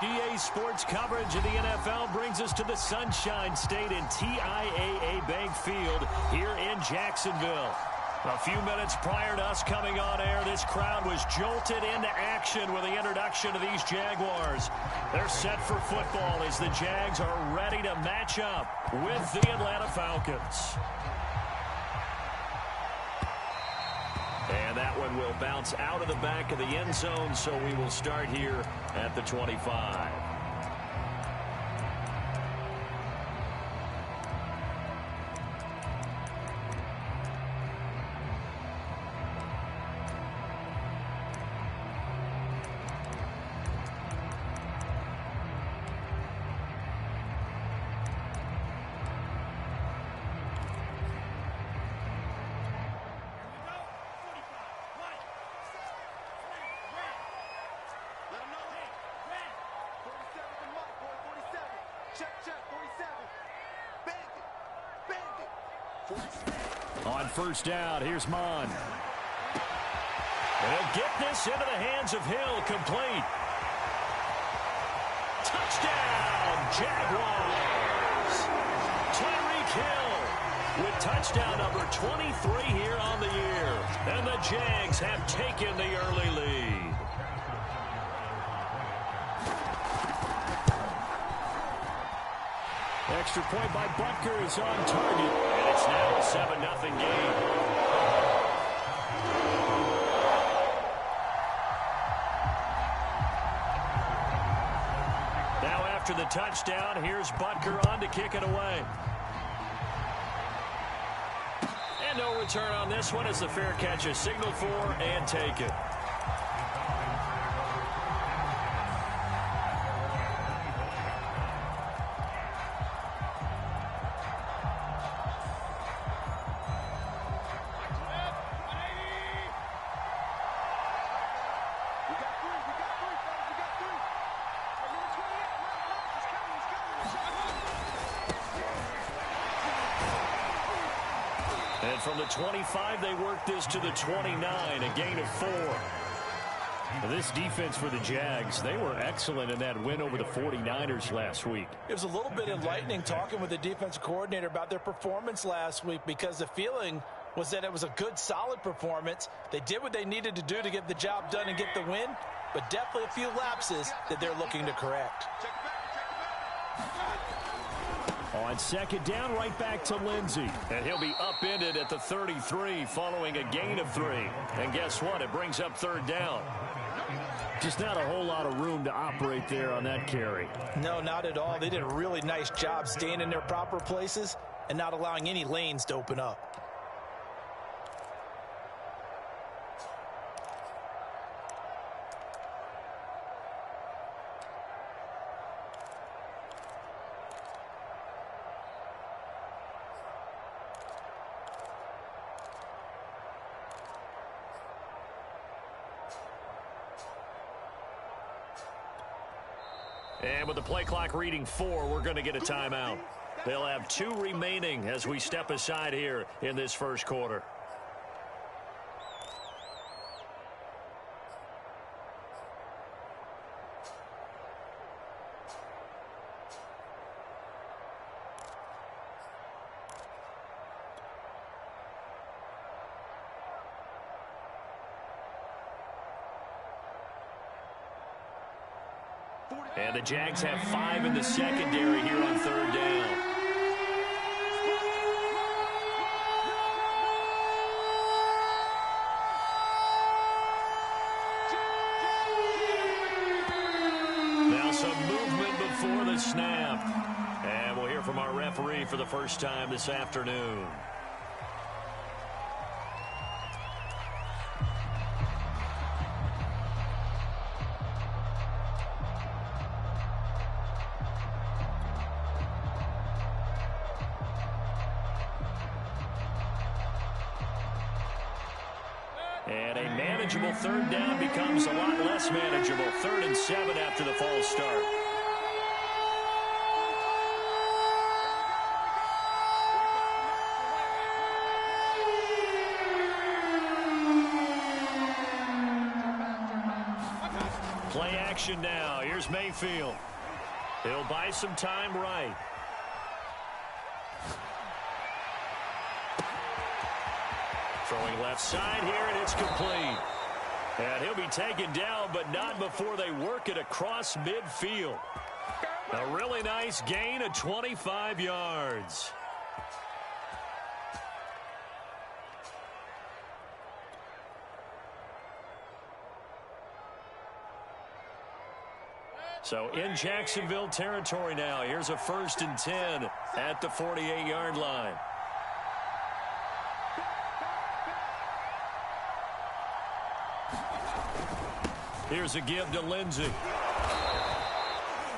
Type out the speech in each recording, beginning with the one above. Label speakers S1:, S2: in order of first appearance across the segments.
S1: EA Sports coverage of the NFL brings us to the Sunshine State and TIAA Bank Field here in Jacksonville. A few minutes prior to us coming on air, this crowd was jolted into action with the introduction of these Jaguars. They're set for football as the Jags are ready to match up with the Atlanta Falcons. And that one will bounce out of the back of the end zone, so we will start here at the 25. On first down, here's Mon. They'll get this into the hands of Hill, complete. Touchdown, Jaguars! Tyreek Hill with touchdown number 23 here on the year. And the Jags have taken the early lead. Extra point by Butker is on target. And it's now a 7-0 game. Now after the touchdown, here's Butker on to kick it away. And no return on this one as the fair catch is signaled for and taken. And from the 25, they work this to the 29, a gain of 4. This defense for the Jags, they were excellent in that win over the 49ers last week.
S2: It was a little bit enlightening talking with the defense coordinator about their performance last week because the feeling was that it was a good, solid performance. They did what they needed to do to get the job done and get the win, but definitely a few lapses that they're looking to correct.
S1: On second down, right back to Lindsey. And he'll be upended at the 33 following a gain of 3. And guess what? It brings up third down. Just not a whole lot of room to operate there on that carry.
S2: No, not at all. They did a really nice job staying in their proper places and not allowing any lanes to open up.
S1: And with the play clock reading 4, we're going to get a timeout. They'll have 2 remaining as we step aside here in this first quarter. And the Jags have 5 in the secondary here on third down. Now some movement before the snap. And we'll hear from our referee for the first time this afternoon. And a manageable third down becomes a lot less manageable. 3rd and 7 after the false start. Play action now. Here's Mayfield. He'll buy some time right. Throwing left side here, and it's complete. And he'll be taken down, but not before they work it across midfield. A really nice gain of 25 yards. So in Jacksonville territory now. Here's a 1st and 10 at the 48-yard line. Here's a give to Lindsey.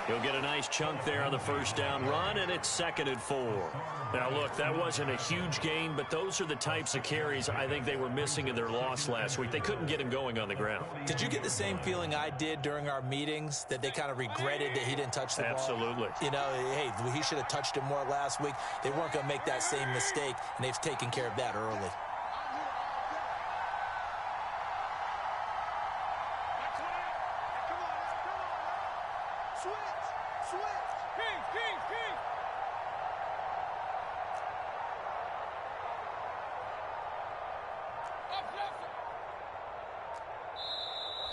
S1: He'll get a nice chunk there on the 1st down run, and it's 2nd and 4. Now, look, that wasn't a huge gain, but those are the types of carries I think they were missing in their loss last week. They couldn't get him going on the ground.
S2: Did you get the same feeling I did during our meetings, that they kind of regretted that he didn't touch the ball?
S1: Absolutely.
S2: You know, hey, he should have touched it more last week. They weren't going to make that same mistake, and they've taken care of that early.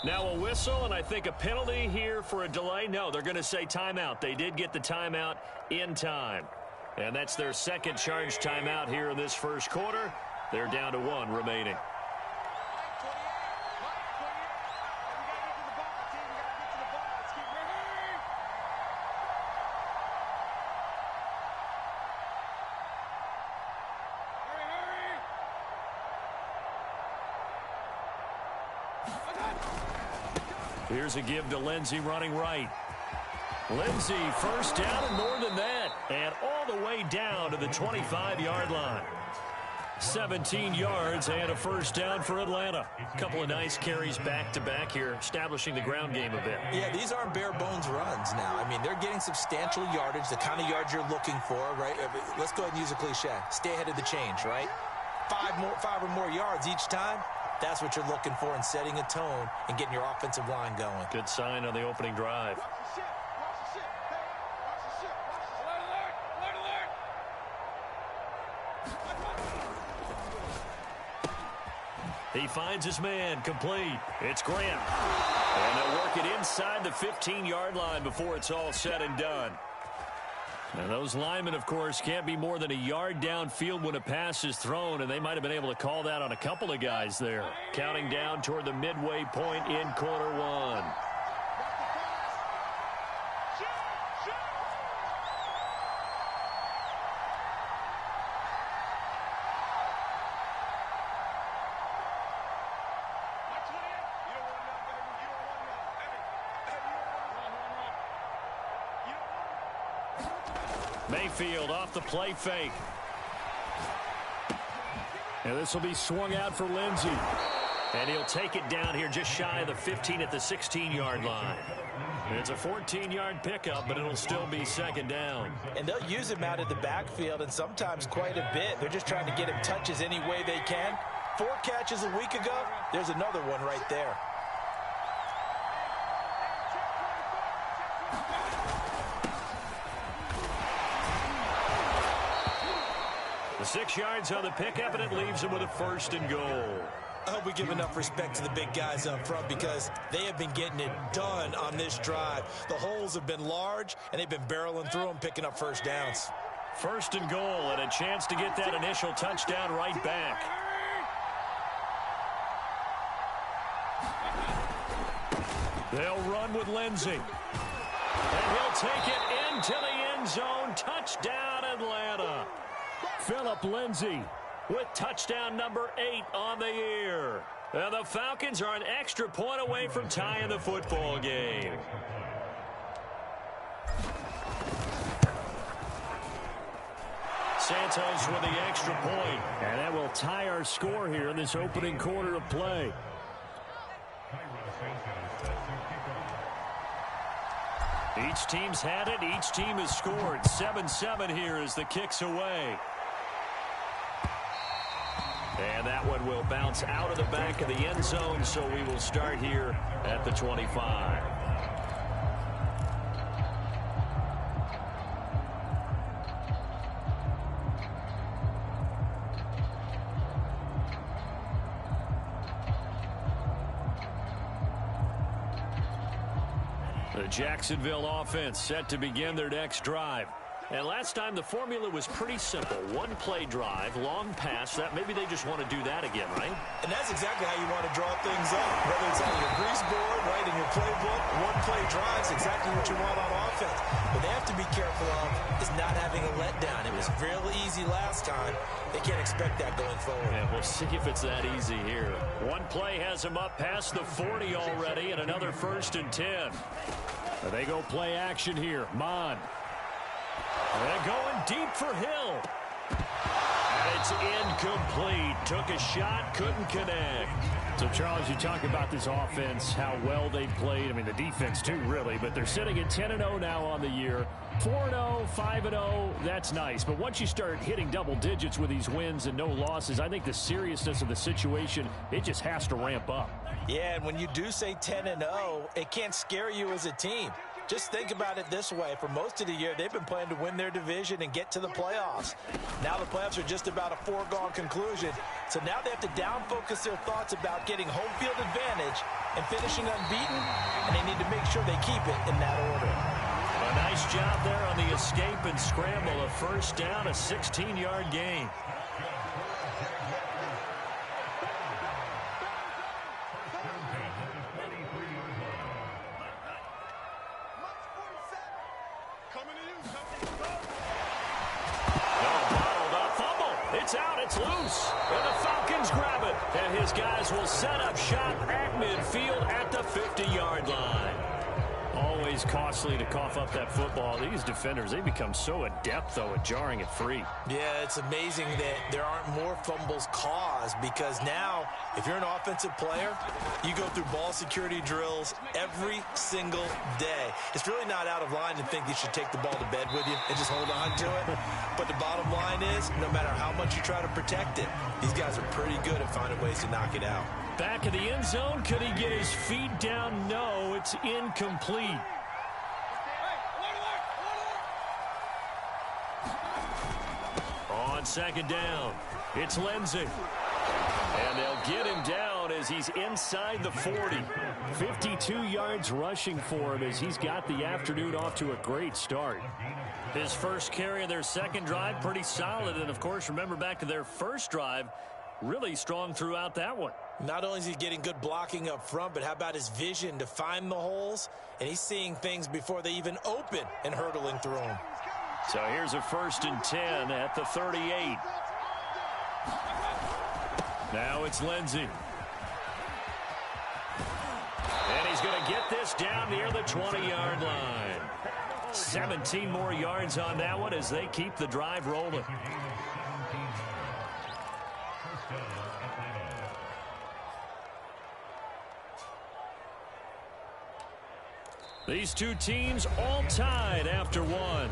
S1: Now a whistle, and I think a penalty here for a delay. No, they're going to say timeout. They did get the timeout in time. And that's their 2nd charge timeout here in this 1st quarter. They're down to 1 remaining. Here's a give to Lindsey running right. Lindsey 1st down and more than that. And all the way down to the 25-yard line. 17 yards and a 1st down for Atlanta. A couple of nice carries back-to-back here, establishing the ground game a bit.
S2: Yeah, these aren't bare-bones runs now. I mean, they're getting substantial yardage, the kind of yards you're looking for, right? Let's go ahead and use a cliche. Stay ahead of the change, right? 5 or more yards each time. That's what you're looking for in setting a tone and getting your offensive line going.
S1: Good sign on the opening drive. He finds his man, complete. It's Grant. And they'll work it inside the 15-yard line before it's all said and done. And those linemen, of course, can't be more than a yard downfield when a pass is thrown, and they might have been able to call that on a couple of guys there. Counting down toward the midway point in quarter 1. Mayfield off the play fake. And this will be swung out for Lindsey. And he'll take it down here just shy of the 15 at the 16-yard line. And it's a 14-yard pickup, but it'll still be 2nd down.
S2: And they'll use him out of the backfield, and sometimes quite a bit. They're just trying to get him touches any way they can. 4 catches a week ago. There's another one right there.
S1: The 6 yards on the pickup, and it leaves him with a 1st and goal.
S2: I hope we give enough respect to the big guys up front because they have been getting it done on this drive. The holes have been large, and they've been barreling through them, picking up 1st downs.
S1: 1st and goal, and a chance to get that initial touchdown right back. They'll run with Lindsey. And he'll take it into the end zone. Touchdown, Atlanta. Phillip Lindsey with touchdown number 8 on the year. And the Falcons are an extra point away from tying the football game. Santos with the extra point. And that will tie our score here in this opening quarter of play. Each team's had it. Each team has scored. 7-7 here as the kick's away. And that one will bounce out of the back of the end zone, so we will start here at the 25. The Jacksonville offense set to begin their next drive. And last time the formula was pretty simple. One-play drive, long pass. That maybe they just want to do that again, right?
S2: And that's exactly how you want to draw things up. Whether it's on your grease board, right, in your playbook, one-play drives, exactly what you want on offense. What they have to be careful of is not having a letdown. It was real easy last time. They can't expect that going forward.
S1: Yeah, we'll see if it's that easy here. One play has them up past the 40 already, and another 1st and 10. They go play action here. Mon. They're going deep for Hill. And it's incomplete. Took a shot, couldn't connect. So, Charles, you talk about this offense, how well they played. I mean, the defense, too, really. But they're sitting at 10-0 now on the year. 4-0, 5-0, that's nice. But once you start hitting double digits with these wins and no losses, I think the seriousness of the situation, it just has to ramp up.
S2: Yeah, and when you do say 10-0, it can't scare you as a team. Just think about it this way. For most of the year, they've been playing to win their division and get to the playoffs. Now the playoffs are just about a foregone conclusion. So now they have to down-focus their thoughts about getting home field advantage and finishing unbeaten, and they need to make sure they keep it in that order.
S1: A nice job there on the escape and scramble. A 1st down, a 16-yard gain. It's out, it's loose, and the Falcons grab it. And his guys will set up shop at midfield at the 50-yard line. Always costly to cough up that football. These defenders, they become so adept, though, at jarring it free.
S2: Yeah, it's amazing that there aren't more fumbles caused, because now, if you're an offensive player, you go through ball security drills every single day. It's really not out of line to think you should take the ball to bed with you and just hold on to it. But the bottom line is, no matter how much you try to protect it, these guys are pretty good at finding ways to knock it out.
S1: Back in the end zone, could he get his feet down? No, it's incomplete. On 2nd down, it's Lindsey. And they'll get him down as he's inside the 40. 52 yards rushing for him as he's got the afternoon off to a great start. His first carry of their second drive, pretty solid. And, of course, remember back to their first drive, really strong throughout that one.
S2: Not only is he getting good blocking up front, but how about his vision to find the holes? And he's seeing things before they even open and hurdling through them.
S1: So here's a 1st and 10 at the 38. Now it's Lindsey. And he's going to get this down near the 20-yard line. 17 more yards on that one as they keep the drive rolling. These two teams all tied after one.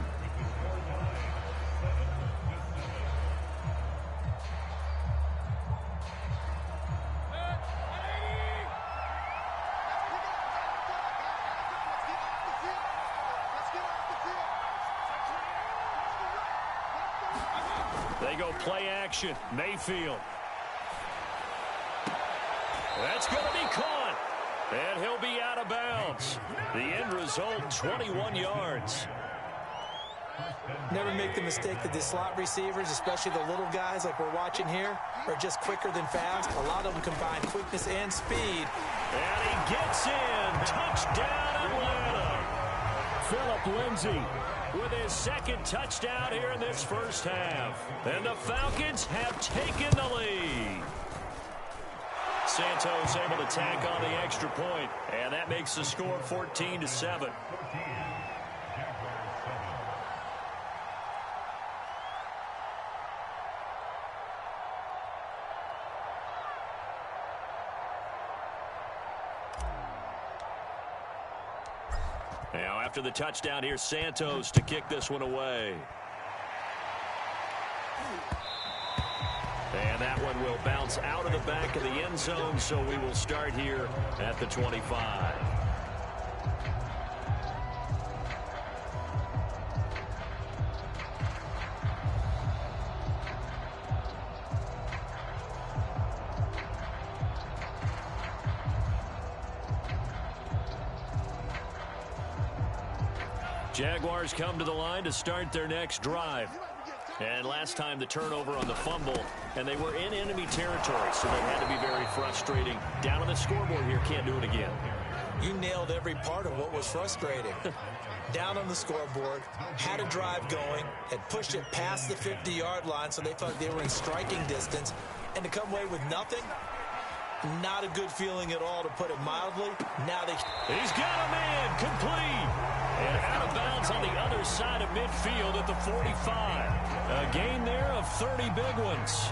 S1: They go play action. Mayfield. That's going to be caught. And he'll be out of bounds. The end result, 21 yards.
S2: Never make the mistake that the slot receivers, especially the little guys like we're watching here, are just quicker than fast. A lot of them combine quickness and speed.
S1: And he gets in. Touchdown, Atlanta. Phillip Lindsay with his second touchdown here in this first half. And the Falcons have taken the lead. Santos able to tack on the extra point, and that makes the score 14-7. Now after the touchdown, here's Santos to kick this one away. And that one will bounce out of the back of the end zone, so we will start here at the 25. Jaguars come to the line to start their next drive. And last time the turnover on the fumble, and they were in enemy territory, so that had to be very frustrating. Down on the scoreboard here, can't do it again.
S2: You nailed every part of what was frustrating. Down on the scoreboard, had a drive going, had pushed it past the 50-yard line so they thought they were in striking distance, and to come away with nothing, not a good feeling at all, to put it mildly. Now
S1: he's got a man, complete. And out of bounds on the other side of midfield at the 45. A gain there of 30 big ones.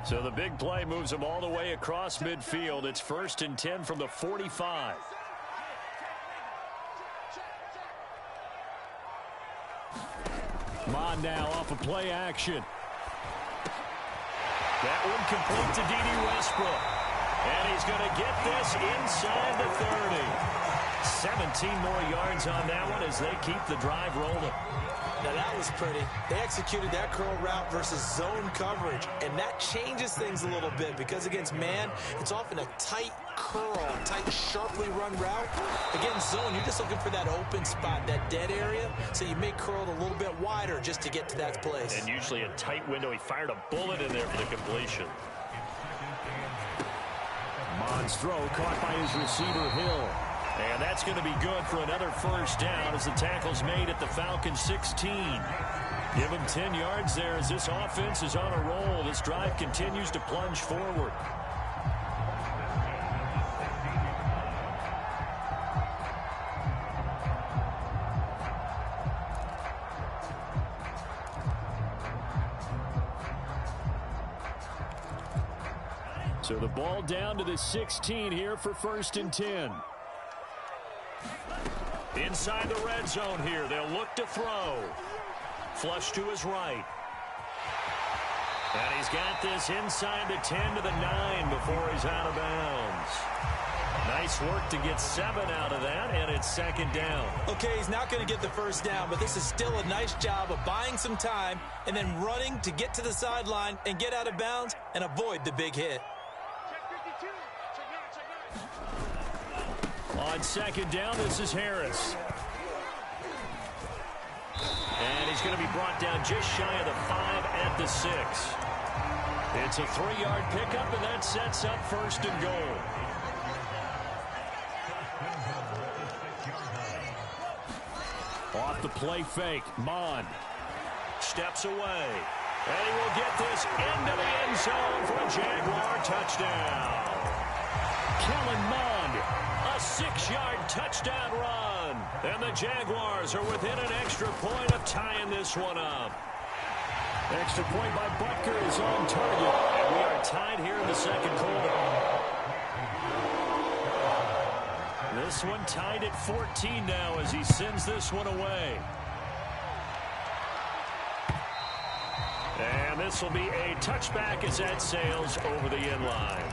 S1: So the big play moves them all the way across midfield. It's 1st and 10 from the 45. Mon now off of play action. That one complete to D.D. Westbrook. And he's going to get this inside the 30. 17 more yards on that one as they keep the drive rolling.
S2: Now that was pretty. They executed that curl route versus zone coverage, and that changes things a little bit because against man, it's often a tight curl, tight, sharply run route. Against zone, you're just looking for that open spot, that dead area, so you may curl it a little bit wider just to get to that place.
S1: And usually a tight window. He fired a bullet in there for the completion. Mon's throw caught by his receiver, Hill. And that's going to be good for another first down as the tackle's made at the Falcons 16. Give him 10 yards there as this offense is on a roll. This drive continues to plunge forward. So the ball down to the 16 here for 1st and 10. Inside the red zone here. They'll look to throw. Flush to his right. And he's got this inside the 10 to the 9 before he's out of bounds. Nice work to get 7 out of that, and it's 2nd down.
S2: Okay, he's not going to get the first down, but this is still a nice job of buying some time and then running to get to the sideline and get out of bounds and avoid the big hit.
S1: On 2nd down, this is Harris. And he's going to be brought down just shy of the 5 at the 6. It's a 3-yard pickup, and that sets up 1st and goal. Off the play fake, Mon steps away. And he will get this into the end zone for a Jaguar touchdown. Kellen Mond, a 6-yard touchdown run. And the Jaguars are within an extra point of tying this one up. Extra point by Butker is on target. And we are tied here in the 2nd quarter. This one tied at 14 now as he sends this one away. And this will be a touchback as that sails over the end line.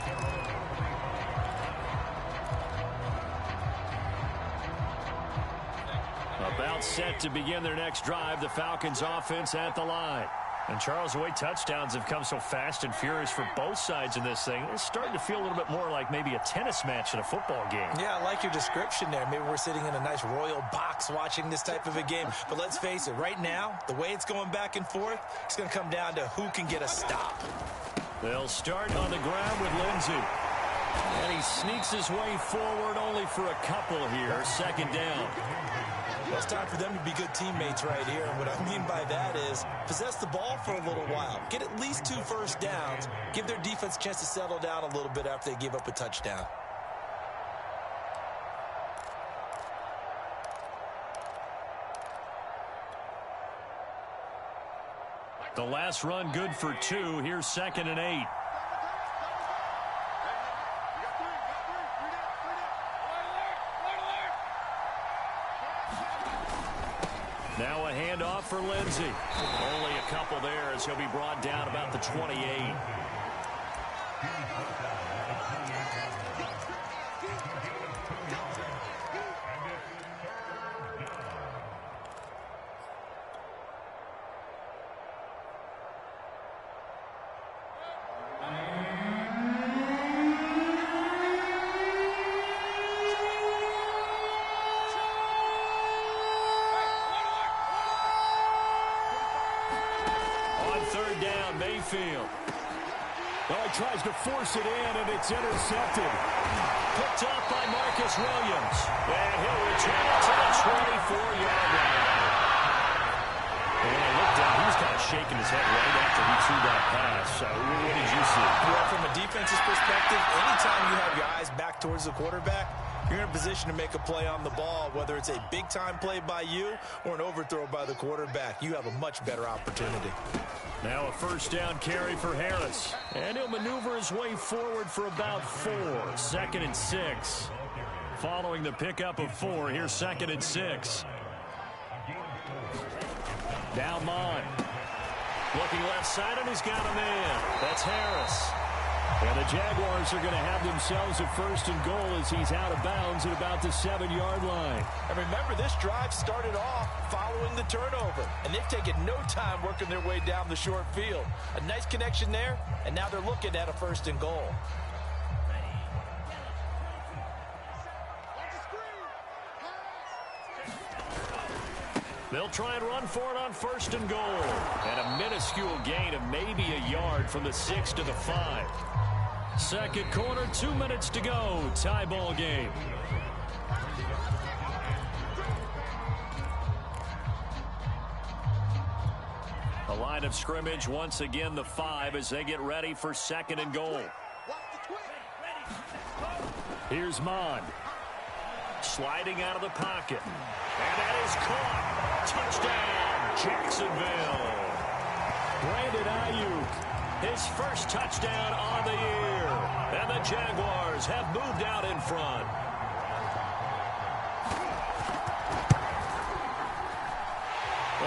S1: About set to begin their next drive, the Falcons offense at the line. And Charles, the way touchdowns have come so fast and furious for both sides in this thing, it's starting to feel a little bit more like maybe a tennis match in a football game.
S2: Yeah, I like your description there. Maybe we're sitting in a nice royal box watching this type of a game. But let's face it, right now, the way it's going back and forth, it's going to come down to who can get a stop.
S1: They'll start on the ground with Lindsey. And he sneaks his way forward only for a couple here. 2nd down.
S2: Well, it's time for them to be good teammates right here. And what I mean by that is possess the ball for a little while. Get at least 2 first downs. Give their defense a chance to settle down a little bit after they give up a touchdown.
S1: The last run good for 2. Here's 2nd and 8. Now a handoff for Lindsey. Only a couple there as he'll be brought down about the 28. on third down, Mayfield.
S3: Oh, he tries to force it in, and it's intercepted.
S1: Picked up by Marcus Williams. And he'll return it to the 24-yard line. And when I looked down, he was kind of shaking his head right after he threw that pass. So what did you see?
S2: Well, from a defense's perspective, anytime you have your eyes back towards the quarterback, you're in a position to make a play on the ball, whether it's a big-time play by you or an overthrow by the quarterback. You have a much better opportunity.
S1: Now a first down carry for Harris. And he'll maneuver his way forward for about 4. 2nd and 6. Following the pickup of 4, here's 2nd and 6. Now Mond. Looking left side, and he's got a man. That's Harris. And the Jaguars are going to have themselves a 1st and goal as he's out of bounds at about the 7-yard line.
S2: And remember, this drive started off following the turnover, and they've taken no time working their way down the short field. A nice connection there, and now they're looking at a 1st and goal.
S1: They'll try and run for it on 1st and goal. And a minuscule gain of maybe a yard from the 6 to the 5. Second quarter, 2 minutes to go. Tie ball game. A line of scrimmage once again the 5 as they get ready for 2nd and goal. Here's Mond. Sliding out of the pocket. And that is caught. Touchdown, Jacksonville. Brandon Ayuk, his first touchdown on the year. And the Jaguars have moved out in front.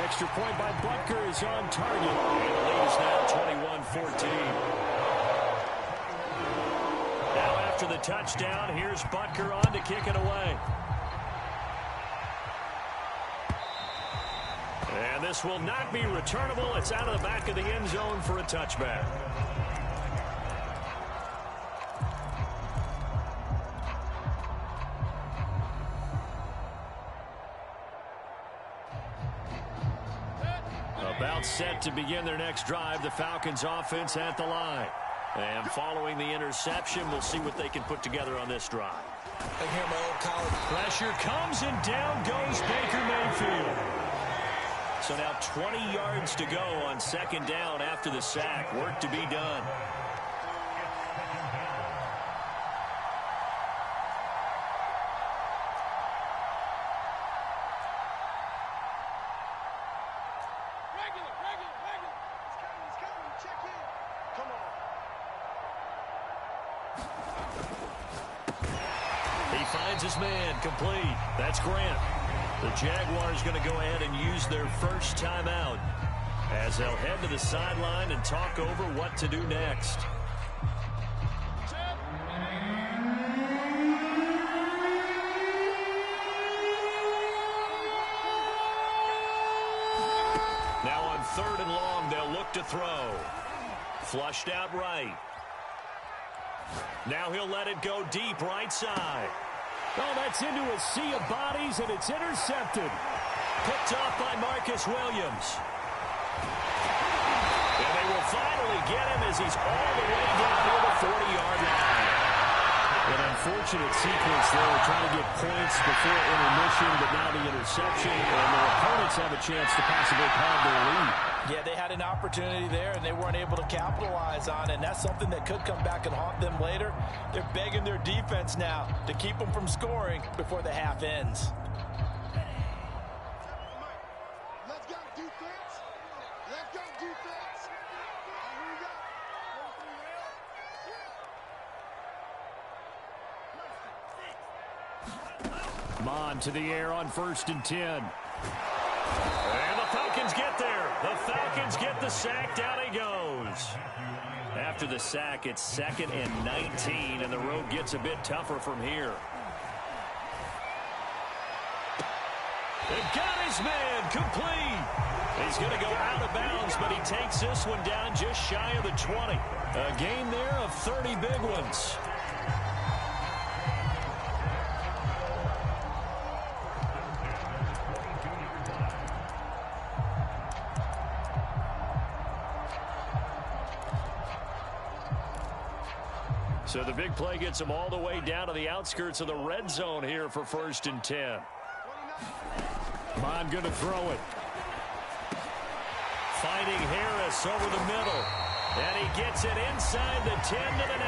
S1: Extra point by Butker is on target. And the lead is now 21-14. Now after the touchdown, here's Butker on to kick it away. And this will not be returnable. It's out of the back of the end zone for a touchback. About set to begin their next drive, the Falcons offense at the line. And following the interception, we'll see what they can put together on this drive.
S2: I hear my old college.
S1: Pressure comes and down goes Baker Mayfield. So now 20 yards to go on 2nd down after the sack. Work to be done. He finds his man complete. That's Grant. The Jaguars going to go ahead and use their first timeout as they'll head to the sideline and talk over what to do next. Now on 3rd and long, they'll look to throw. Flushed out right. Now he'll let it go deep right side.
S3: Oh, that's into a sea of bodies, and it's intercepted.
S1: Picked off by Marcus Williams. And they will finally get him as he's all the way down near the 40-yard line.
S3: An unfortunate sequence there, trying to get points before intermission, but now the interception, and their opponents have a chance to possibly pad their lead.
S2: Yeah, they had an opportunity there, and they weren't able to capitalize on it, and that's something that could come back and haunt them later. They're begging their defense now to keep them from scoring before the half ends.
S4: Let's go, defense. Let's go, defense. Here we go.
S3: Mond to the air on 1st and 10.
S1: And the Falcons get there. The Falcons get the sack. Down he goes. After the sack, it's 2nd and 19, and the road gets a bit tougher from here. They got his man complete. He's going to go out of bounds, but he takes this one down just shy of the 20. A gain there of 30 big ones. So the big play gets them all the way down to the outskirts of the red zone here for 1st and 10. Bond going to throw it. Finding Harris over the middle. And he gets it inside the 10 to the 9.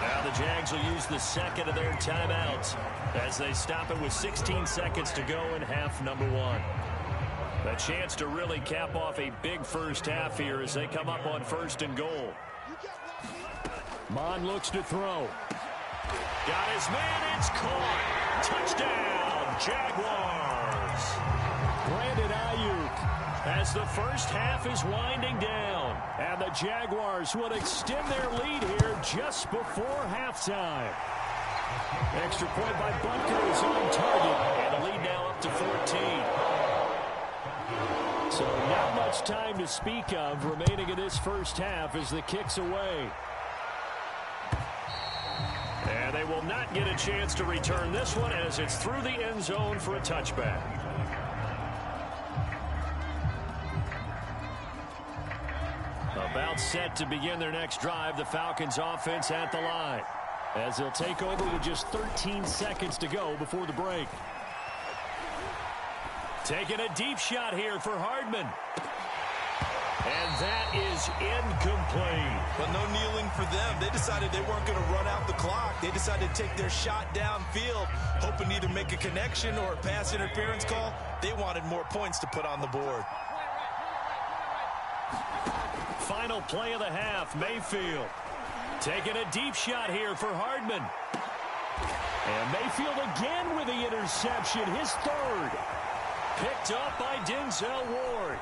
S1: Now the Jags will use the second of their timeouts as they stop it with 16 seconds to go in half number 1. A chance to really cap off a big first half here as they come up on 1st and goal. Mon looks to throw. Got his man. It's caught. Touchdown, Jaguars. Brandon Ayuk as the first half is winding down. And the Jaguars will extend their lead here just before halftime. Extra point by Butker is on target. And the lead now up to 14. So not much time to speak of remaining in this first half as the kick's away. And they will not get a chance to return this one as it's through the end zone for a touchback. About set to begin their next drive, the Falcons offense at the line as they'll take over with just 13 seconds to go before the break. Taking a deep shot here for Hardman. And that is incomplete.
S2: But no kneeling for them. They decided they weren't going to run out the clock. They decided to take their shot downfield, hoping to either make a connection or a pass interference call. They wanted more points to put on the board.
S1: Final play of the half, Mayfield. Taking a deep shot here for Hardman. And Mayfield again with the interception, his third. Picked up by Denzel Ward.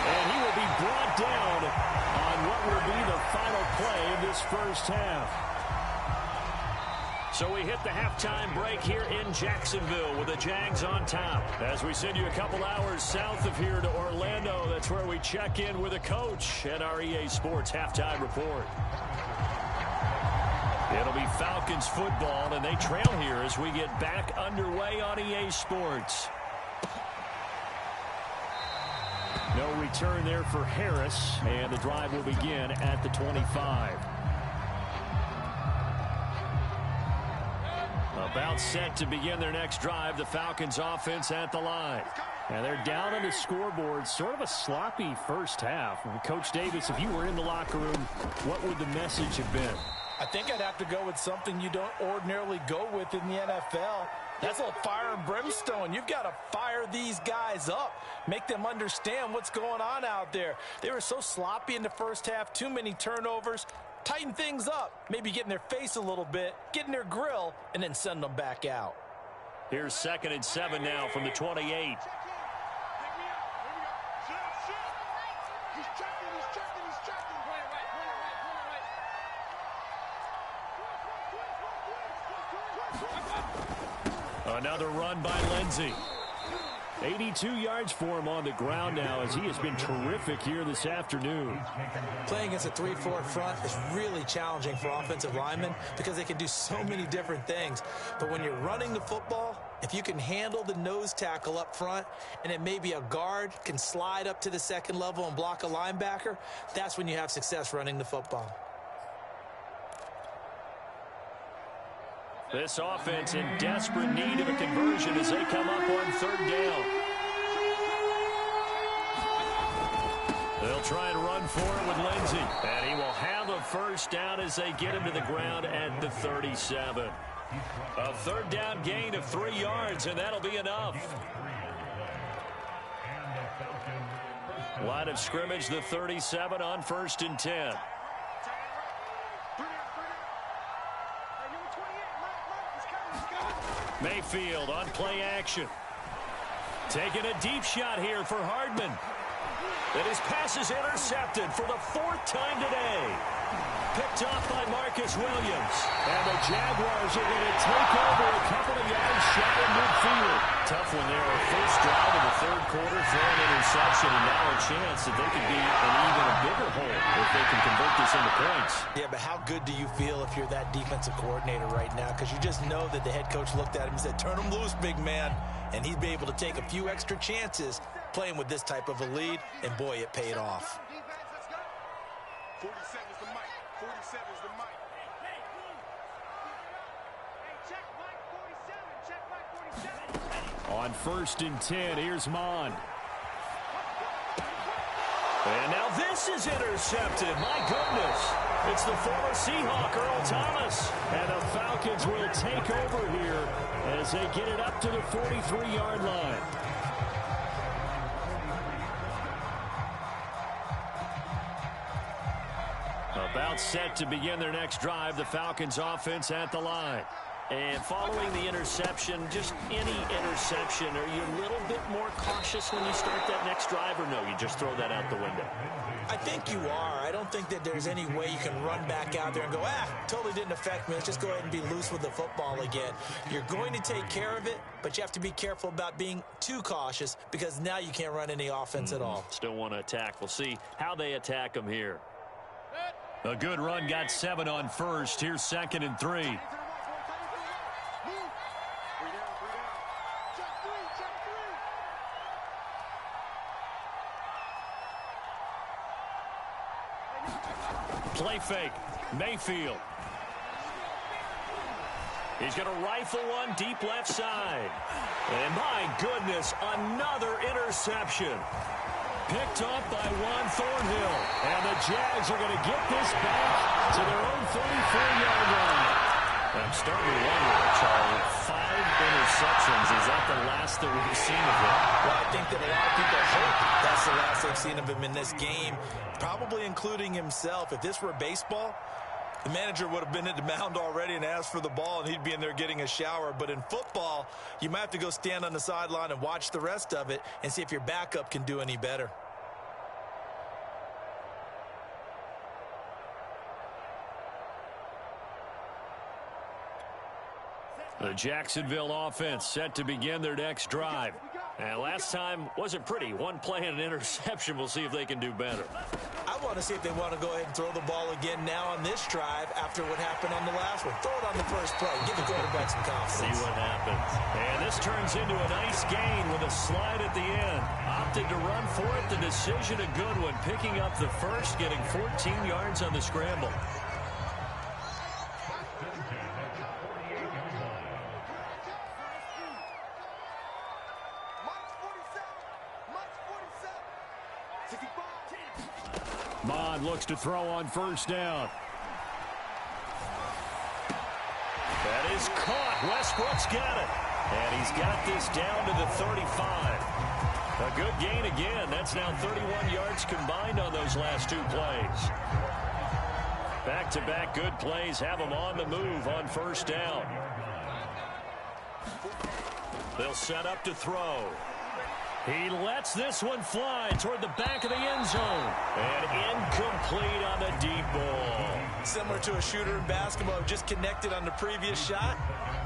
S1: And he will be brought down on what will be the final play of this first half. So we hit the halftime break here in Jacksonville with the Jags on top. As we send you a couple hours south of here to Orlando, that's where we check in with a coach at our EA Sports Halftime Report. It'll be Falcons football, and they trail here as we get back underway on EA Sports. No return there for Harris, and the drive will begin at the 25. About set to begin their next drive, the Falcons offense at the line. And they're down on the scoreboard, sort of a sloppy first half. And Coach Davis, if you were in the locker room, what would the message have been?
S2: I think I'd have to go with something you don't ordinarily go with in the NFL. That's a little fire and brimstone. You've got to fire these guys up. Make them understand what's going on out there. They were so sloppy in the first half, too many turnovers. Tighten things up, maybe get in their face a little bit, get in their grill, and then send them back out.
S1: Here's 2nd and 7 now from the 28. Another run by Lindsey. 82 yards for him on the ground now as he has been terrific here this afternoon.
S2: Playing against a 3-4 front is really challenging for offensive linemen because they can do so many different things. But when you're running the football, if you can handle the nose tackle up front and then maybe a guard can slide up to the second level and block a linebacker, that's when you have success running the football.
S1: This offense in desperate need of a conversion as they come up on 3rd down. They'll try and run for it with Lindsey. And he will have a first down as they get him to the ground at the 37. A 3rd down gain of 3 yards, and that'll be enough. Line of scrimmage, the 37 on 1st and 10. Mayfield on play action. Taking a deep shot here for Hardman. And his pass is intercepted for the 4th time today. Picked off by Marcus Williams. And the Jaguars are going to take over a couple of yards shy of midfield. Tough one there. First drive of the 3rd quarter, throwing interception, and now a chance that they could be an even a bigger hole if they can convert this into points.
S2: Yeah, but how good do you feel if you're that defensive coordinator right now? Because you just know that the head coach looked at him and said, turn him loose, big man. And he'd be able to take a few extra chances playing with this type of a lead, and boy, it paid off.
S4: 47 is the mic. 47 is the mic.
S5: Check Mike 47. Check Mike 47.
S1: On 1st and 10, here's Mond. And now this is intercepted. My goodness. It's the former Seahawk, Earl Thomas. And the Falcons will take over here as they get it up to the 43-yard line. About set to begin their next drive, the Falcons offense at the line. And following the interception, just any interception, are you a little bit more cautious when you start that next drive, or no, you just throw that out the window?
S2: I think you are. I don't think that there's any way you can run back out there and go, totally didn't affect me. Let's just go ahead and be loose with the football again. You're going to take care of it, but you have to be careful about being too cautious because now you can't run any offense at all.
S1: Still want to attack. We'll see how they attack them here. A good run, got 7 on 1st. Here's 2nd and 3. Play fake. Mayfield. He's going to rifle one deep left side. And my goodness, another interception. Picked up by Juan Thornhill. And the Jags are going to get this back to their own 44-yard line. I'm starting to wonder, Charlie, 5 interceptions. Is that the last that we've seen of him?
S2: Well, I think that a lot of people hope that's the last they've seen of him in this game, probably including himself. If this were baseball, the manager would have been at the mound already and asked for the ball, and he'd be in there getting a shower. But in football, you might have to go stand on the sideline and watch the rest of it and see if your backup can do any better.
S1: The Jacksonville offense set to begin their next drive. And last time wasn't pretty. One play and an interception. We'll see if they can do better.
S2: I want to see if they want to go ahead and throw the ball again now on this drive after what happened on the last one. Throw it on the first play. Give the quarterback some confidence.
S1: See what happens. And this turns into a nice gain with a slide at the end. Opted to run for it. The decision a good one. Picking up the first, getting 14 yards on the scramble. Mond looks to throw on 1st down. That is caught. Westbrook's got it. And he's got this down to the 35. A good gain again. That's now 31 yards combined on those last 2 plays. Back-to-back good plays have them on the move on 1st down. They'll set up to throw. He lets this one fly toward the back of the end zone. And incomplete on the deep ball.
S2: Similar to a shooter in basketball, just connected on the previous shot.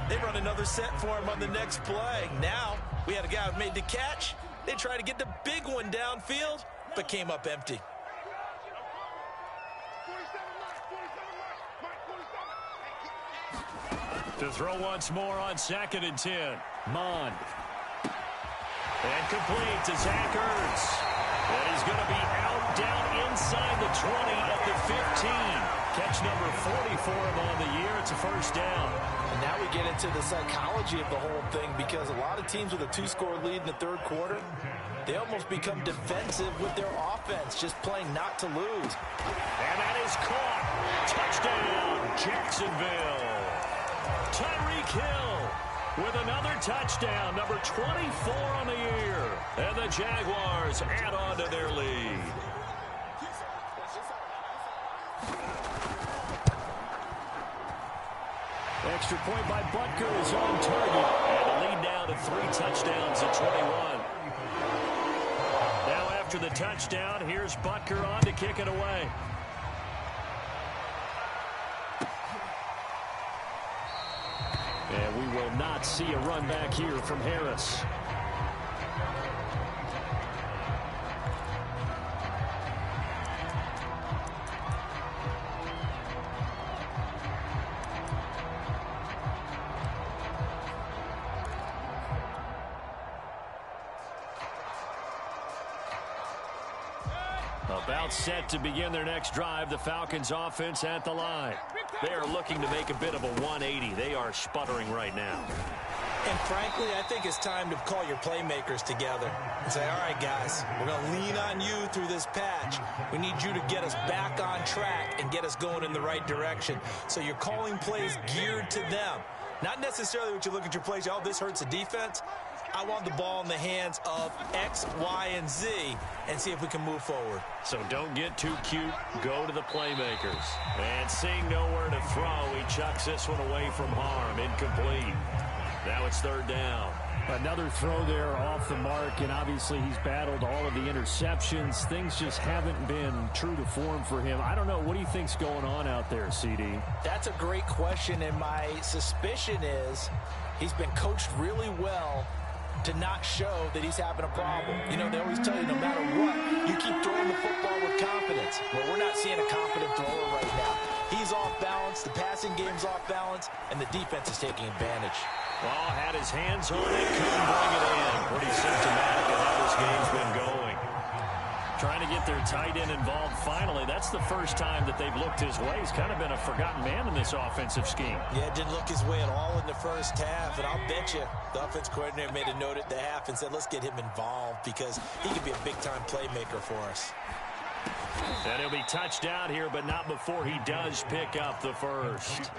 S2: They run another set for him on the next play. Now, we had a guy who made the catch. They tried to get the big one downfield, but came up empty.
S1: To throw once more on 2nd and 10. Mond. And complete to Zach Ertz. And he's going to be out down inside the 20 at the 15. Catch number 40 for him on the year. It's a 1st down.
S2: And now we get into the psychology of the whole thing because a lot of teams with a 2-score lead in the 3rd quarter, they almost become defensive with their offense, just playing not to lose.
S1: And that is caught. Touchdown, Jacksonville. Tyreek Hill with another touchdown, number 24 on the year. And the Jaguars add on to their lead. Extra point by Butker is on target. And the lead now to 3 touchdowns at 21. Now after the touchdown, here's Butker on to kick it away. And we will not see a run back here from Harris. About set to begin their next drive, the Falcons offense at the line. They are looking to make a bit of a 180. They are sputtering right now.
S2: And frankly, I think it's time to call your playmakers together and say, all right, guys, we're going to lean on you through this patch. We need you to get us back on track and get us going in the right direction. So you're calling plays geared to them. Not necessarily what you look at your plays, oh, this hurts the defense. I want the ball in the hands of X, Y, and Z and see if we can move forward.
S1: So don't get too cute. Go to the playmakers. And seeing nowhere to throw, he chucks this one away from harm. Incomplete. Now it's third down.
S3: Another throw there off the mark, and obviously he's battled all of the interceptions. Things just haven't been true to form for him. I don't know. What do you think's going on out there, CD?
S2: That's a great question, and my suspicion is he's been coached really well to not show that he's having a problem. You know, they always tell you no matter what, you keep throwing the football with confidence. Well, we're not seeing a confident thrower right now. He's off balance, the passing game's off balance, and the defense is taking advantage.
S1: Well, had his hands on it, couldn't bring it in. Pretty symptomatic of how this game's been going. Trying to get their tight end involved finally. That's the first time that they've looked his way. He's kind of been a forgotten man in this offensive scheme.
S2: Yeah, it didn't look his way at all in the first half, and I'll bet you the offense coordinator made a note at the half and said, let's get him involved because he could be a big-time playmaker for us.
S1: And he'll be touched out here, but not before he does pick up the first.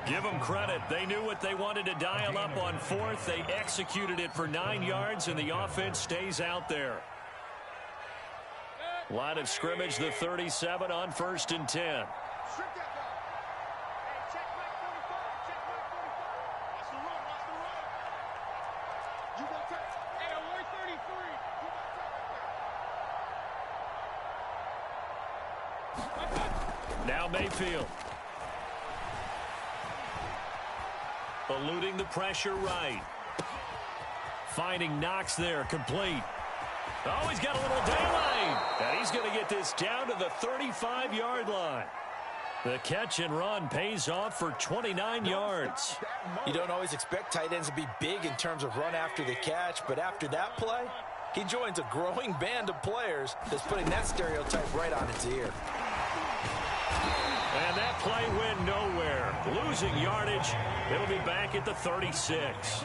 S1: Give them credit. They knew what they wanted to dial up on fourth. They executed it for 9 yards, and the offense stays out there. Line of scrimmage, the 37 on 1st and 10.
S5: Strip that ball. Hey, check back 45. Check back 45.
S4: Watch the run. Watch the run. You gonna take.
S5: Hey, alert 33.
S4: You gonna take.
S1: Now Mayfield. Eluding the pressure right. Finding Knox there, complete. Oh, he's got a little daylight. And he's going to get this down to the 35-yard line. The catch and run pays off for 29 yards.
S2: You don't always expect tight ends to be big in terms of run after the catch, but after that play, he joins a growing band of players that's putting that stereotype right on its ear.
S1: And that play went nowhere. Losing yardage. It'll be back at the 36.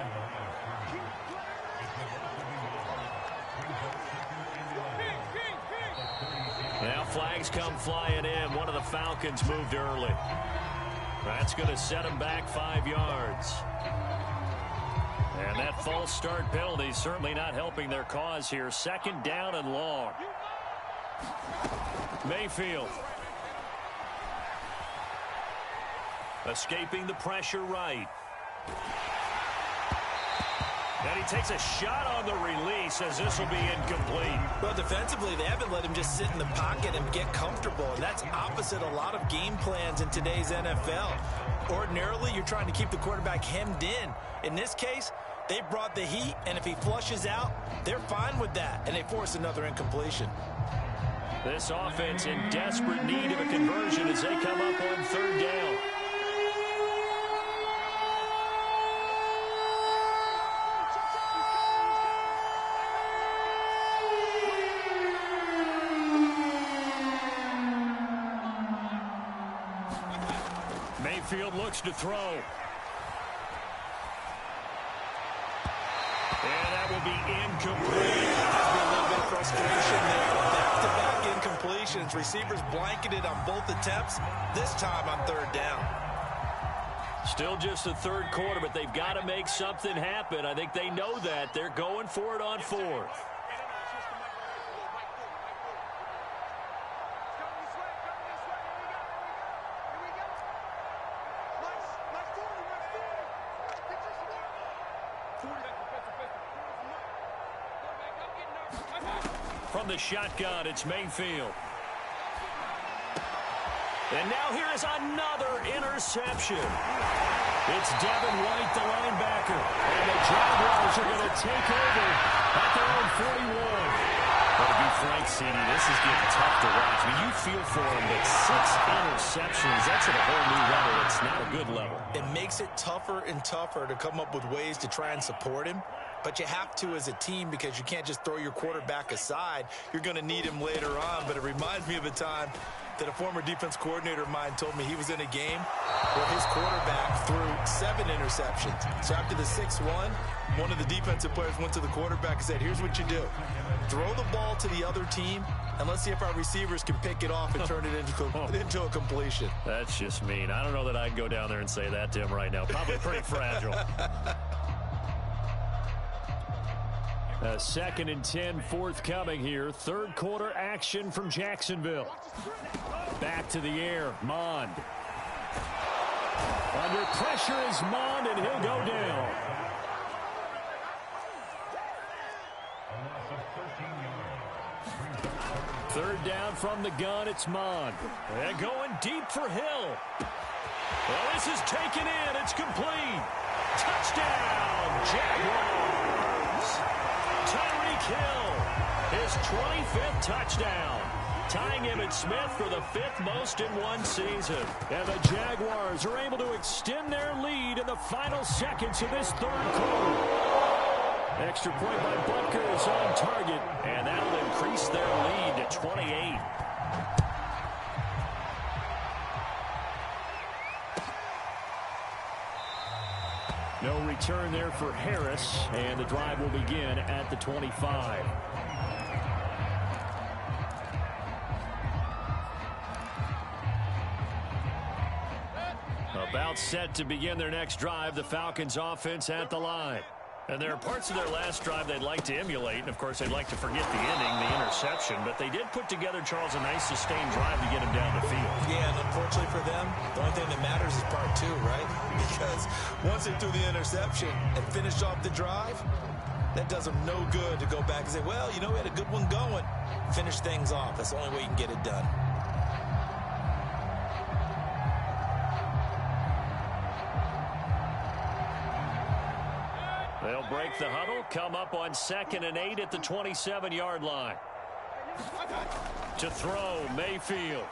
S1: Now flags come flying in. One of the Falcons moved early. That's going to set them back 5 yards. And that false start penalty certainly not helping their cause here. 2nd down and long. Mayfield. Escaping the pressure right. And he takes a shot on the release as this will be incomplete.
S2: Well, defensively, they haven't let him just sit in the pocket and get comfortable, and that's opposite a lot of game plans in today's NFL. Ordinarily, you're trying to keep the quarterback hemmed in. In this case, they brought the heat, and if he flushes out, they're fine with that, and they force another incompletion.
S1: This offense in desperate need of a conversion as they come up on 3rd down. Mayfield looks to throw. And that will be incomplete.
S2: There's been a little bit of frustration there. Back-to-back incompletions. Receivers blanketed on both attempts, this time on 3rd down.
S1: Still just the 3rd quarter, but they've got to make something happen. I think they know that. They're going for it on 4th. From the shotgun, it's Mayfield. And now here is another interception. It's Devin White, the linebacker. And the Jaguars are going to take over at their own 41. But to be frank, CD, this is getting tough to watch. I mean, you feel for him, but 6 interceptions, that's at a whole new level. It's not a good level.
S2: It makes it tougher and tougher to come up with ways to try and support him. but you have to as a team because you can't just throw your quarterback aside. You're going to need him later on, but it reminds me of a time that a former defense coordinator of mine told me he was in a game where his quarterback threw 7 interceptions. So after the 6-1, one of the defensive players went to the quarterback and said, here's what you do. Throw the ball to the other team, and let's see if our receivers can pick it off and turn it into a completion.
S1: That's just mean. I don't know that I'd go down there and say that to him right now. Probably pretty fragile. 2nd and 10 forthcoming here. Third quarter action from Jacksonville. Back to the air. Mond. Under pressure is Mond, and he'll go down. Third down from the gun. It's Mond. And going deep for Hill. Well, this is taken in. It's complete. Touchdown, Jaguars. Tyreek Hill, his 25th touchdown, tying Emmitt Smith for the 5th most in one season. And the Jaguars are able to extend their lead in the final seconds of this third quarter. Extra point by Butker is on target, and that'll increase their lead to 28. No return there for Harris, and the drive will begin at the 25. About set to begin their next drive, the Falcons offense at the line. And there are parts of their last drive they'd like to emulate, and of course they'd like to forget the inning, the interception, but they did put together, Charles, a nice sustained drive to get him down the field.
S2: Yeah, and unfortunately for them, the only thing that matters is part 2, right? Because once they threw the interception and finished off the drive, that does them no good to go back and say, well, you know, we had a good one going. Finish things off. That's the only way you can get it done.
S1: They'll break the huddle, come up on 2nd and 8 at the 27-yard line. To throw, Mayfield.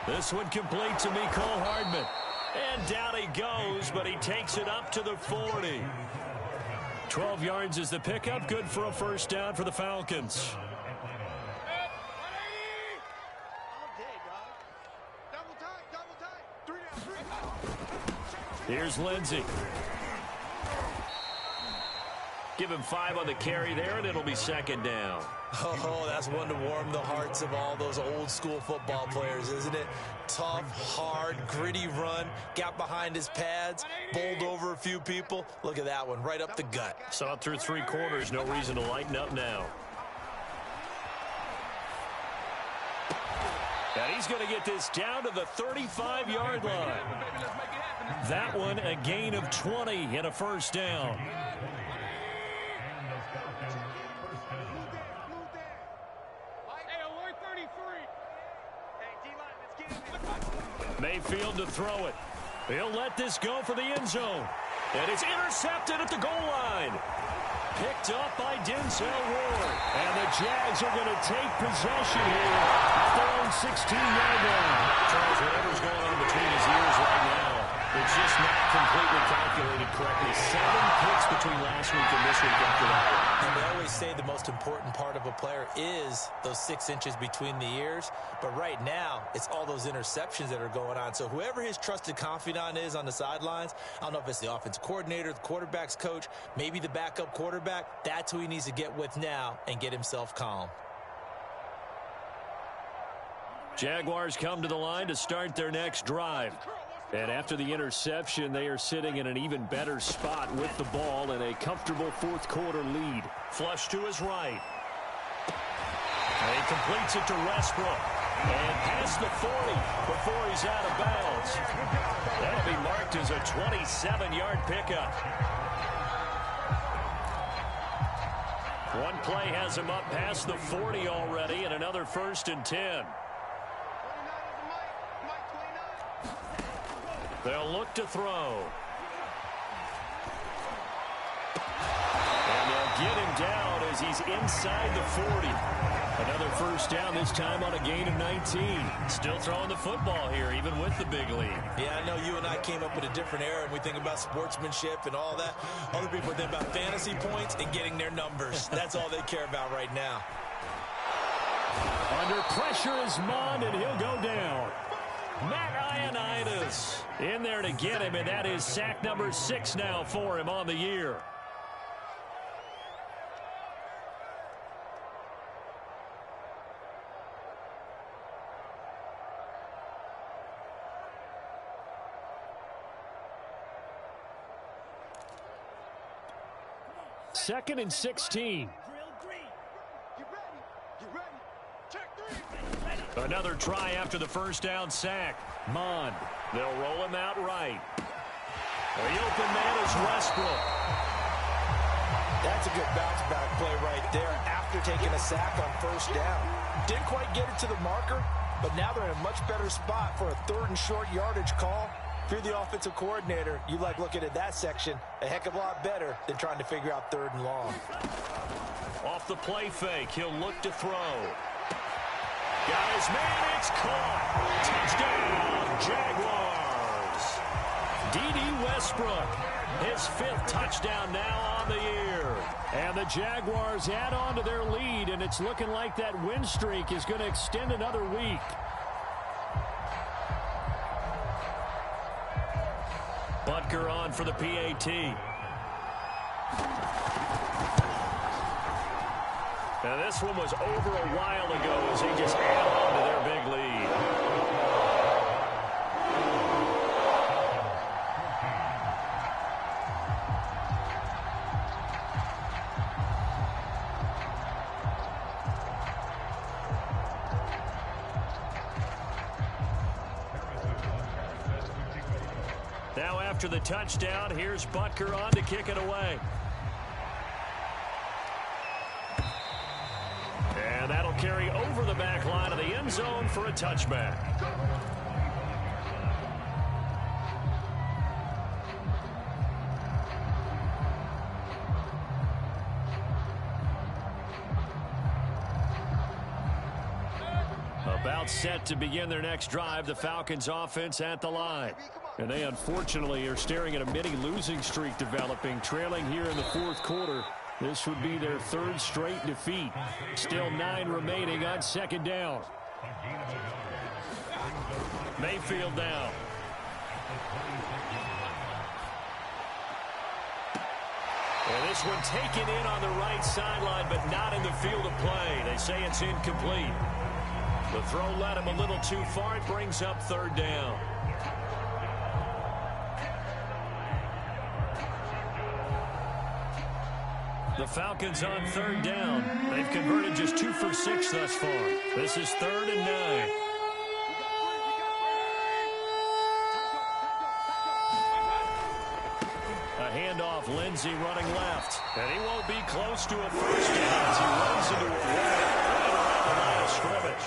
S1: This one complete to Mecole Hardman. And down he goes, but he takes it up to the 40. 12 yards is the pickup, good for a first down for the Falcons. Here's Lindsey. Give him 5 on the carry there, and it'll be 2nd down.
S2: Oh, that's one to warm the hearts of all those old-school football players, isn't it? Tough, hard, gritty run, got behind his pads, bowled over a few people. Look at that one, right up the gut.
S1: Saw it through 3 quarters, no reason to lighten up now. And he's going to get this down to the 35-yard line. That one, a gain of 20 and a first down. Mayfield to throw it. He'll let this go for the end zone. And it's intercepted at the goal line. Picked up by Denzel Ward. And the Jags are going to take possession here at their own 16-yard line. Charles, whatever's going on between his ears right now, it's just not completely calculated correctly. 7 picks between last week and this week after that.
S2: And they always say the most important part of a player is those 6 inches between the ears. But right now, it's all those interceptions that are going on. So whoever his trusted confidant is on the sidelines, I don't know if it's the offensive coordinator, the quarterback's coach, maybe the backup quarterback, that's who he needs to get with now and get himself calm.
S1: Jaguars come to the line to start their next drive. And after the interception, they are sitting in an even better spot with the ball and a comfortable fourth quarter lead. Flush to his right. And he completes it to Westbrook. And past the 40 before he's out of bounds. That'll be marked as a 27-yard pickup. One play has him up past the 40 already, and another 1st and 10. They'll look to throw. And they'll get him down as he's inside the 40. Another first down, this time on a gain of 19. Still throwing the football here, even with the big lead.
S2: Yeah, I know you and I came up with a different era, and we think about sportsmanship and all that. Other people think about fantasy points and getting their numbers. That's all they care about right now.
S1: Under pressure is Mond, and he'll go down. Matt Ioannidis in there to get him, and that is sack number 6 now for him on the year. Second and 16. Another try after the first down sack. Mond. They'll roll him out right. The open man is Westbrook.
S2: That's a good bounce-back play right there after taking a sack on first down. Didn't quite get it to the marker, but now they're in a much better spot for a 3rd and short yardage call. If you're the offensive coordinator, you like looking at that section a heck of a lot better than trying to figure out 3rd and long.
S1: Off the play fake, he'll look to throw. Got his man, it's caught. Touchdown, Jaguars. D.D. Westbrook, his 5th touchdown now on the year. And the Jaguars add on to their lead, and it's looking like that win streak is going to extend another week. Butker on for the PAT. Now this one was over a while ago as they just add on to their big lead. Now after the touchdown, here's Butker on to kick it away. And that'll carry over the back line of the end zone for a touchback. About set to begin their next drive, the Falcons offense at the line. And they unfortunately are staring at a mini losing streak developing, trailing here in the 4th quarter. This would be their 3rd straight defeat. Still 9 remaining on 2nd down. Mayfield now. And this one taken in on the right sideline, but not in the field of play. They say it's incomplete. The throw led him a little too far. It brings up 3rd down. The Falcons on 3rd down. They've converted just 2 for 6 thus far. This is 3rd and 9. A handoff, Lindsey running left. And he won't be close to a first down as he runs into a wall right around the line of scrimmage.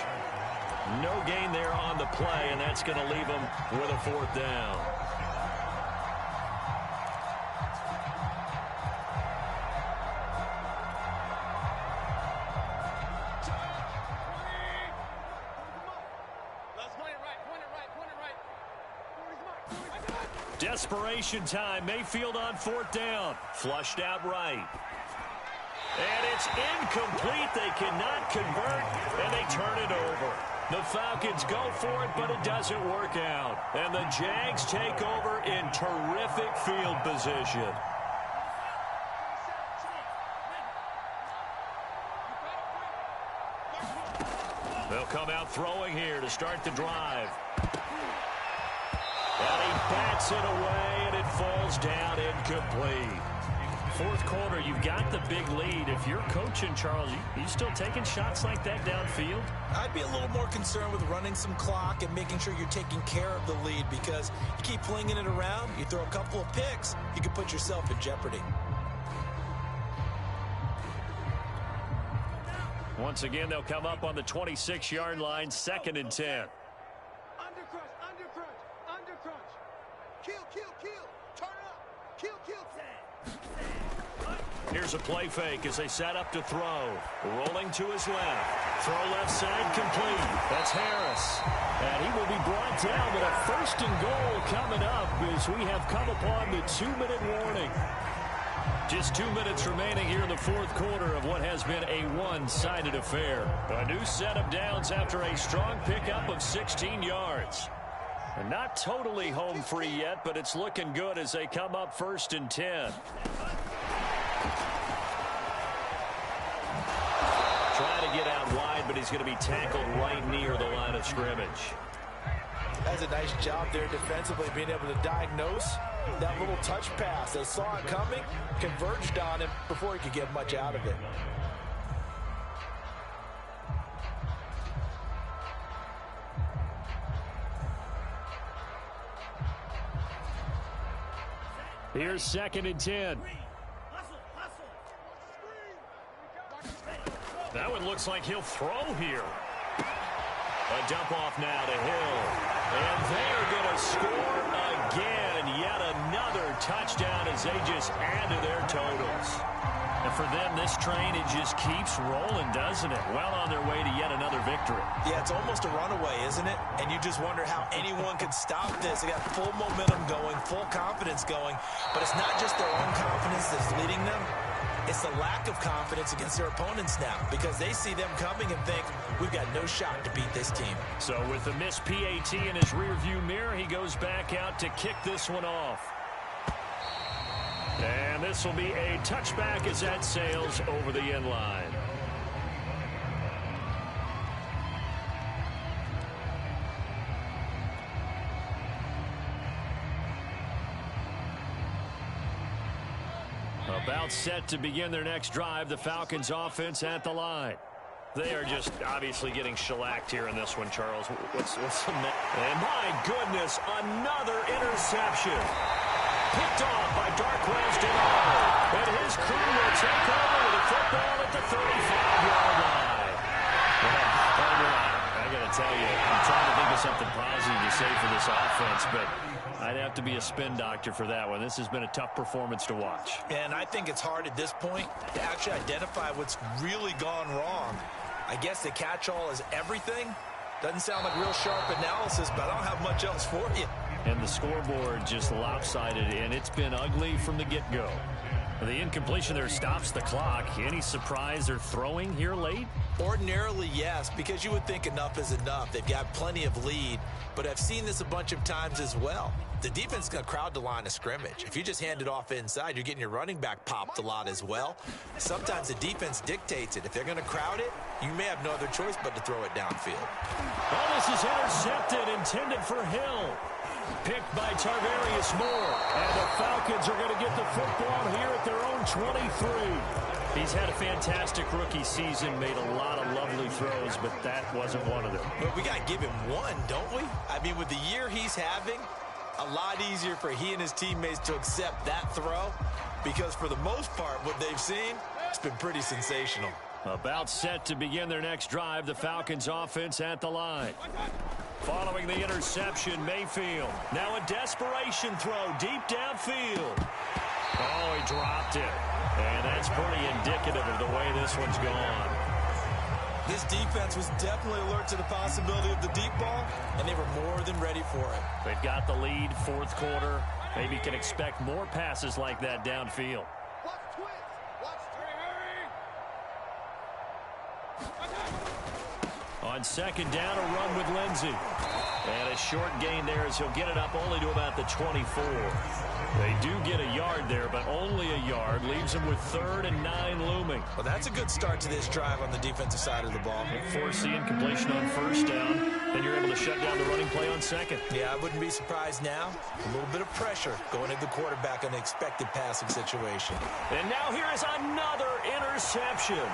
S1: No gain there on the play, and that's going to leave him with a 4th down. Desperation time. Mayfield on 4th down. Flushed out right. And it's incomplete. They cannot convert, and they turn it over. The Falcons go for it, but it doesn't work out. And the Jags take over in terrific field position. They'll come out throwing here to start the drive. And he bats it away, and it falls down incomplete. 4th quarter, you've got the big lead. If you're coaching, Charles, you still taking shots like that downfield?
S2: I'd be a little more concerned with running some clock and making sure you're taking care of the lead, because you keep flinging it around, you throw a couple of picks, you can put yourself in jeopardy.
S1: Once again, they'll come up on the 26-yard line, 2nd and 10. Here's a play fake as they set up to throw. Rolling to his left. Throw left side complete. That's Harris. And he will be brought down, but a 1st and goal coming up as we have come upon the 2-minute warning. Just 2 minutes remaining here in the 4th quarter of what has been a one-sided affair. A new set of downs after a strong pickup of 16 yards. And not totally home free yet, but it's looking good as they come up 1st and 10. Trying to get out wide, but he's going to be tackled right near the line of scrimmage.
S2: That's a nice job there defensively, being able to diagnose that little touch pass. They saw it coming, converged on him before he could get much out of it.
S1: Here's 2nd and 10. That one looks like he'll throw here. A dump off now to Hill. And they're going to score again. Yet another touchdown as they just add to their totals. And for them, this train, it just keeps rolling, doesn't it? Well on their way to yet another victory.
S2: Yeah, it's almost a runaway, isn't it? And you just wonder how anyone could stop this. They got full momentum going, full confidence going. But it's not just their own confidence that's leading them. It's the lack of confidence against their opponents now because they see them coming and think, we've got no shot to beat this team.
S1: So with the missed PAT in his rearview mirror, he goes back out to kick this one off. And this will be a touchback as that sails over the end line. About set to begin their next drive, the Falcons offense at the line. They are just obviously getting shellacked here in this one, Charles. What's the and my goodness, another interception. Picked off by Darqueze Dennard. And his crew will take over with a football at the 35-yard line. I got to tell you, I'm trying to think of something positive to say for this offense, but I'd have to be a spin doctor for that one. This has been a tough performance to watch.
S2: And I think it's hard at this point to actually identify what's really gone wrong. I guess the catch-all is everything. Doesn't sound like real sharp analysis, but I don't have much else for you.
S1: And the scoreboard just lopsided, and it's been ugly from the get-go. The incompletion there stops the clock. Any surprise they're throwing here late?
S2: Ordinarily, yes, because you would think enough is enough. They've got plenty of lead, but I've seen this a bunch of times as well. The defense is going to crowd the line of scrimmage. If you just hand it off inside, you're getting your running back popped a lot as well. Sometimes the defense dictates it. If they're going to crowd it, you may have no other choice but to throw it downfield.
S1: Oh, this is intercepted, intended for Hill. Picked by Tarvarius Moore. And the Falcons are going to get the football here at their own 23. He's had a fantastic rookie season, made a lot of lovely throws, but that wasn't one of them.
S2: But we got to give him one, don't we? I mean, with the year he's having, a lot easier for he and his teammates to accept that throw because for the most part, what they've seen, it's been pretty sensational.
S1: About set to begin their next drive, the Falcons offense at the line. Following the interception, Mayfield. Now a desperation throw deep downfield. Oh, he dropped it. And that's pretty indicative of the way this one's gone.
S2: This defense was definitely alert to the possibility of the deep ball, and they were more than ready for it.
S1: They've got the lead, 4th quarter. Maybe can expect more passes like that downfield. On 2nd down, a run with Lindsey. And a short gain there as he'll get it up only to about the 24. They do get a yard there, but only a yard. Leaves them with 3rd and 9 looming.
S2: Well, that's a good start to this drive on the defensive side of the ball.
S1: Force the incompletion on 1st down. Then you're able to shut down the running play on 2nd.
S2: Yeah, I wouldn't be surprised now. A little bit of pressure going into the quarterback on an expected passing situation.
S1: And now here is another interception.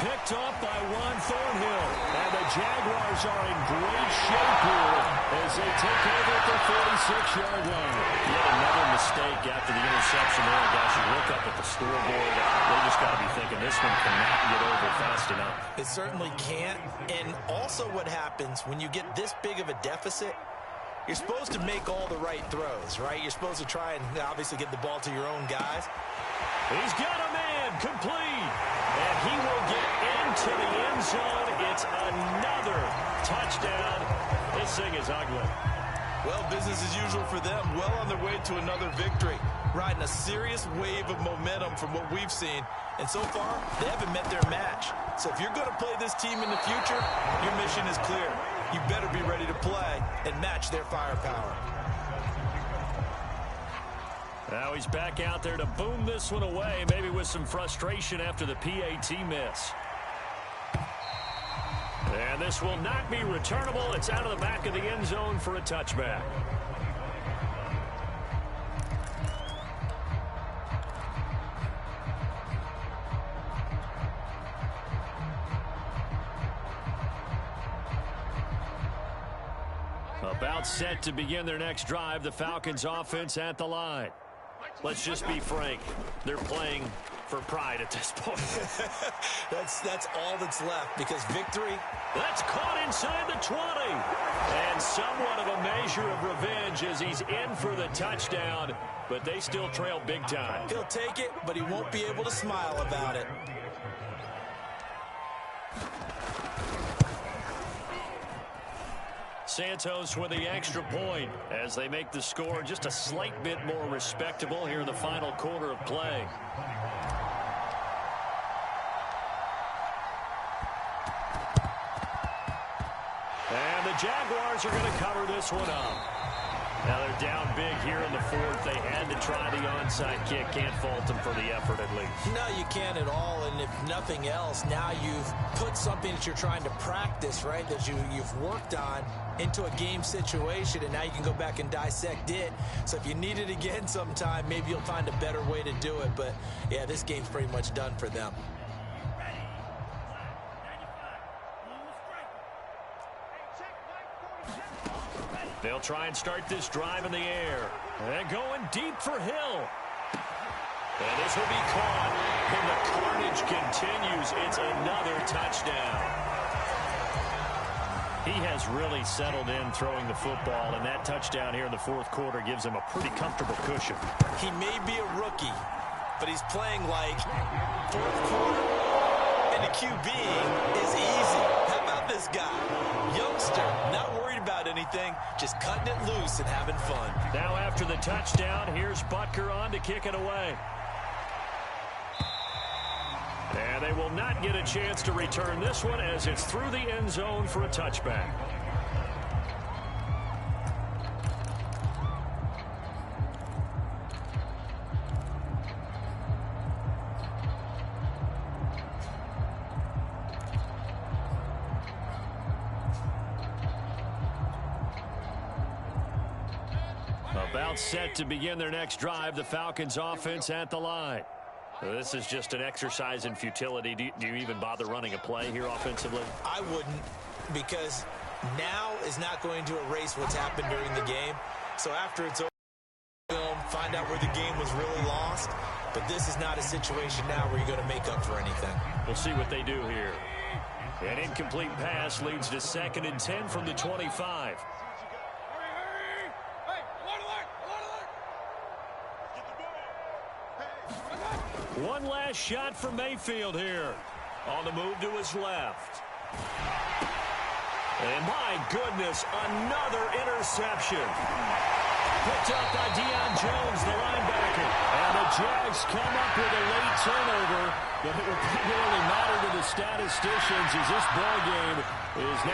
S1: Picked up by Juan Thornhill. And the Jaguars are in great shape here as they take over at their 46-yard line. Yet another mistake after the interception there. Guys, you look up at the scoreboard. They just got to be thinking this one cannot get over fast enough.
S2: It certainly can't. And also what happens when you get this big of a deficit, you're supposed to make all the right throws, right? You're supposed to try and obviously get the ball to your own guys.
S1: He's got a man complete. And he will get into the end zone. It's another touchdown. This thing is ugly.
S2: Well, business as usual for them. Well on their way to another victory. Riding a serious wave of momentum from what we've seen. And so far, they haven't met their match. So if you're going to play this team in the future, your mission is clear. You better be ready to play and match their firepower.
S1: Now he's back out there to boom this one away, maybe with some frustration after the PAT miss. And this will not be returnable. It's out of the back of the end zone for a touchback. About set to begin their next drive, the Falcons offense at the line. Let's just be frank. They're playing for pride at this point.
S2: That's all that's left, because victory.
S1: That's caught inside the 20. And somewhat of a measure of revenge as he's in for the touchdown, but they still trail big time.
S2: He'll take it, but he won't be able to smile about it.
S1: Santos with the extra point as they make the score just a slight bit more respectable here in the final quarter of play. And the Jaguars are going to cover this one up. Now they're down big here in the fourth. They had to try the onside kick. Can't fault them for the effort at least.
S2: No, you can't at all. And if nothing else, now you've put something that you're trying to practice, right, that you've worked on into a game situation, and now you can go back and dissect it. So if you need it again sometime, maybe you'll find a better way to do it. But, yeah, this game's pretty much done for them.
S1: They'll try and start this drive in the air. And going deep for Hill. And this will be caught. And the carnage continues. It's another touchdown. He has really settled in throwing the football, and that touchdown here in the fourth quarter gives him a pretty comfortable cushion.
S2: He may be a rookie, but he's playing like fourth quarter, and the QBing is easy. How about this guy? Youngster, not worried about anything, just cutting it loose and having fun.
S1: Now after the touchdown, here's Butker on to kick it away. And they will not get a chance to return this one as it's through the end zone for a touchback. About set to begin their next drive, the Falcons offense at the line. This is just an exercise in futility. Do you even bother running a play here offensively?
S2: I wouldn't, because now is not going to erase what's happened during the game. So after it's over, find out where the game was really lost. But this is not a situation now where you're going to make up for anything.
S1: We'll see what they do here. An incomplete pass leads to 2nd and 10 from the 25. One last shot for Mayfield here. On the move to his left. And my goodness, another interception. Picked up by Deion Jones, the linebacker. And the Jags come up with a late turnover. But it will probably matter to the statisticians as this ball game is now